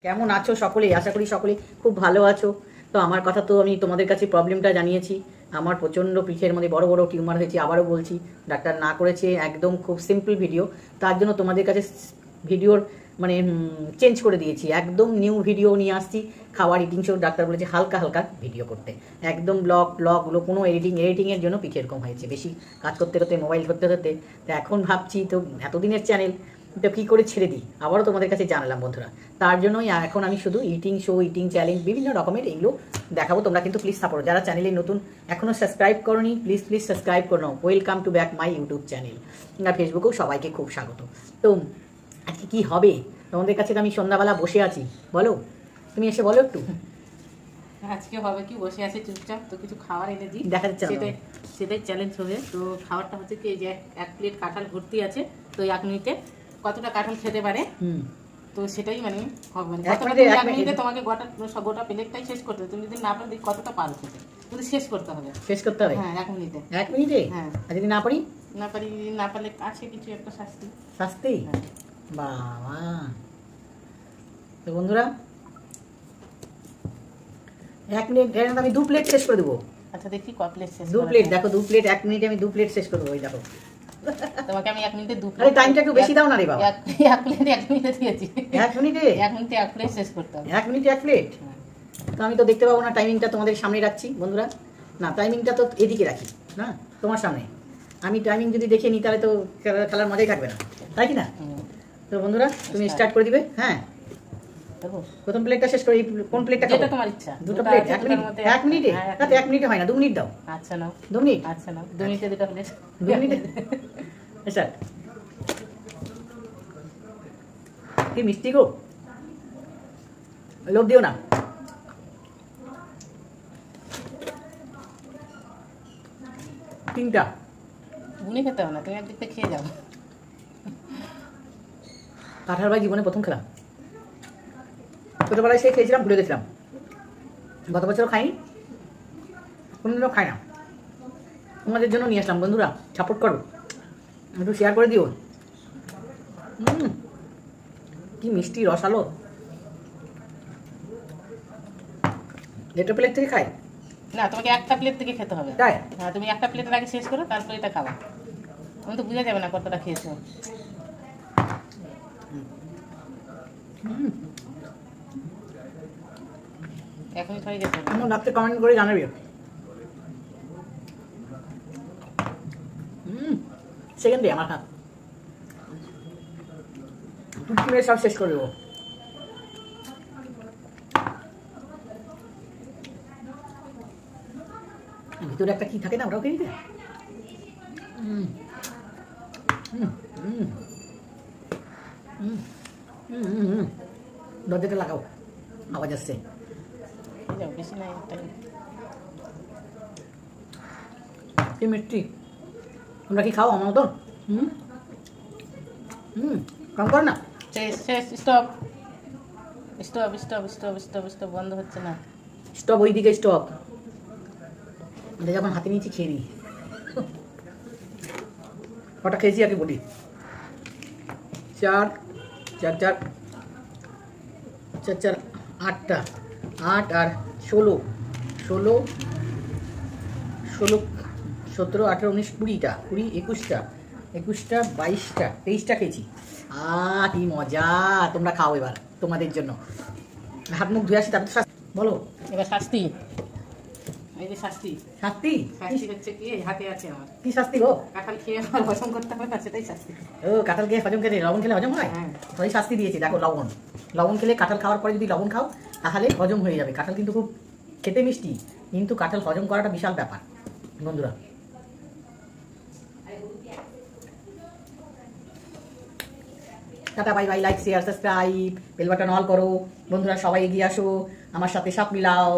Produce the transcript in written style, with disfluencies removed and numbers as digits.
কেমন আছো সকলেই? আশা করি সকলে খুব ভালো আছো। তো আমার কথা তো আমি তোমাদের কাছে প্রবলেমটা জানিয়েছি। আমার প্রচণ্ড পিঠের মধ্যে বড় বড় টিউমার হয়েছে। আবারও বলছি, ডাক্তার না করেছে, একদম খুব সিম্পল ভিডিও। তার জন্য তোমাদের কাছে ভিডিওর মানে চেঞ্জ করে দিয়েছি, একদম নিউ ভিডিও নিয়ে আসছি। খাওয়ার ইটিং শো ডাক্তার বলেছে হালকা হালকা ভিডিও করতে, একদম ব্লগগুলো কোনো এডিটিংয়ের জন্য পিঠে এরকম হয়েছে। বেশি কাজ করতে করতে, মোবাইল ধরতে ধরতে, তো এখন ভাবছি তো এতদিনের চ্যানেল তো কী করে ছেড়ে দিই, আবারও তোমাদের কাছে জানালাম বন্ধুরা। তার জন্যই এখন আমি শুধু ইটিং শো, ইটিং চ্যালেঞ্জ, বিভিন্ন রকমের এগুলো দেখাবো। তোমরা কিন্তু প্লিজ সাপোর্ট, যারা চ্যানেলে নতুন এখনও সাবস্ক্রাইব করোনি, প্লিজ প্লিজ সাবস্ক্রাইব করো। Welcome to back my YouTube channel. আর ফেসবুকেও সবাইকে খুব স্বাগত। তো আজকে কী হবে তোমাদের কাছে? আমি সন্ধ্যাবেলা বসে আছি, বলো তুমি এসে বলো একটু। আজকে হবে কি, বসে আছে চুপচাপ, তো কিছু খাবার এনে দিই, দেখা যাচ্ছে সেটাই চ্যালেঞ্জ হবে। তো খাবারটা হচ্ছে কি, যে এক প্লেট কাঁঠাল ভর্তি আছে, তো 1 মিনিটে কতটা কাঁঠাল খেতে পারে, তো সেটাই মানে হবে। মানে 1 মিনিটে তোমাকে গোটা প্লেটটাই শেষ করতে হবে। তুমি যদি না পারো কতটা পারো খেতে, কিন্তু শেষ করতে হবে। হ্যাঁ, 1 মিনিটে। 1 মিনিটে? হ্যাঁ। আর যদি না পারি? না পারলে আছে কিছু একটা শাস্তি। শাস্তি? বাবা। তো বন্ধুরা 1 মিনিট আমি 2 প্লেট শেষ করে দেবো। আচ্ছা, দেখি ক প্লেট শেষ। 2 প্লেট, দেখো 2 প্লেট 1 মিনিটে আমি 2 প্লেট শেষ করে দেবো। ওই দেখো, তোমাকে আমি 1 মিনিটে 2 প্লেট। আরে টাইমটা একটু বেশি দাও না রে বাবা। 1 প্লেট 1 মিনিটে দিয়েছি। 1 মিনিটে? 1 মিনিটে 1 প্লেট শেষ করতে হবে। 1 মিনিটে 1 প্লেট? তো আমি তো দেখতে পাবো না, টাইমিংটা তোমাদের সামনে রাখছি বন্ধুরা। না, টাইমিংটা তো এদিকে রাখি না, তোমার সামনে। আমি টাইমিং যদি দেখে নিই তাহলে তো খেলার মজাই থাকবে না, তাই কি না? তো বন্ধুরা তুমি স্টার্ট করে দিবে। হ্যাঁ, প্রথম প্লেটটা শেষ করে কোন প্লেটটা খাবো? যেটা তোমার ইচ্ছা। 2টা প্লেট 1 মিনিট? 1 মিনিটে? তাতে 1 মিনিটে হয় না, 2 মিনিট দাও। আচ্ছা নাও। 2 মিনিট? আচ্ছা নাও, 2 মিনিটে 2টা প্লেট। 2 মিনিটে স্টার্ট। কি মিষ্টি গো, লোভ দিও না। তিনটা গুনি খেতে হবে না, তুমি একদিক থেকে খেয়ে যাও। কাঁঠাল ভাই জীবনে প্রথম খেলাম। ছোটোবেলায় সেই খেয়েছিলাম, ভুলে গেছিলাম। গত বছরও খাইনি, কোনোদিনও খাই না। তোমাদের জন্য নিয়ে আসলাম বন্ধুরা, সাপোর্ট করো, একটু শেয়ার করে দিও। কি মিষ্টি, রসালো। একটা প্লেট থেকে খাই না, তোমাকে একটা প্লেট থেকে খেতে হবে। তাই? হ্যাঁ, তুমি একটা প্লেটের আগে শেষ করো, তারপরে এটা খাবা। আমি তো বুঝা যাবে না কতটা খেয়েছো। এখনই হয়ে গেছে। আমার রাত্রে কমেন্ট করে জানাবি। সেকেন্ডে আমার হাত টুকটুকে সব শেষ করে দেবো। ভিতরে একটা কি থাকে না, ওটাও খেয়ে দিতে। দরজাটা লাগাও, আওয়াজ আসছে। বেশি নাই, কি মিষ্টি। তোমরা কি খাও আমার মতন? কম কর না। Stop stop stop stop stop stop, বন্ধ হচ্ছে না। স্টপ, ওই দিকে স্টপ। এটা যখন হাতে নিয়েছি খেয়ে নিই। কটা খেয়েছি আগে বলি। 4 4 4 4 4 8টা, 8 আর 16 16 16 17 18 19 20টা, 20 21টা 21টা 22টা 23টা খেয়েছি। কি মজা। তোমরা খাও এবার, তোমাদের জন্য। হাত মুখ ধুয়ে আসি, তারপর বলো। এবার শাস্তি। এই যে শাস্তি। শাস্তি? শাস্তি হচ্ছে কি, হাতে আছে আমার। কি শাস্তি গো? কাঁঠাল খেয়ে আমার হজম করতে হবে না, সেটাই শাস্তি। ও, কাঁঠাল খেয়ে হজম খেলে, লবণ খেলে হজম হয়? হ্যাঁ, ওই শাস্তি দিয়েছি। দেখো, লবণ খেলে, কাঁঠাল খাওয়ার পরে যদি লবণ খাও তাহলে হজম হয়ে যাবে। কাঁঠাল কিন্তু খুব খেতে মিষ্টি, কিন্তু কাঁঠাল হজম করাটা বিশাল ব্যাপার বন্ধুরা। Tata, bye bye. Like, share, subscribe, bell button all করো বন্ধুরা। সবাই এগিয়ে আসো, আমার সাথে সব মিলাও।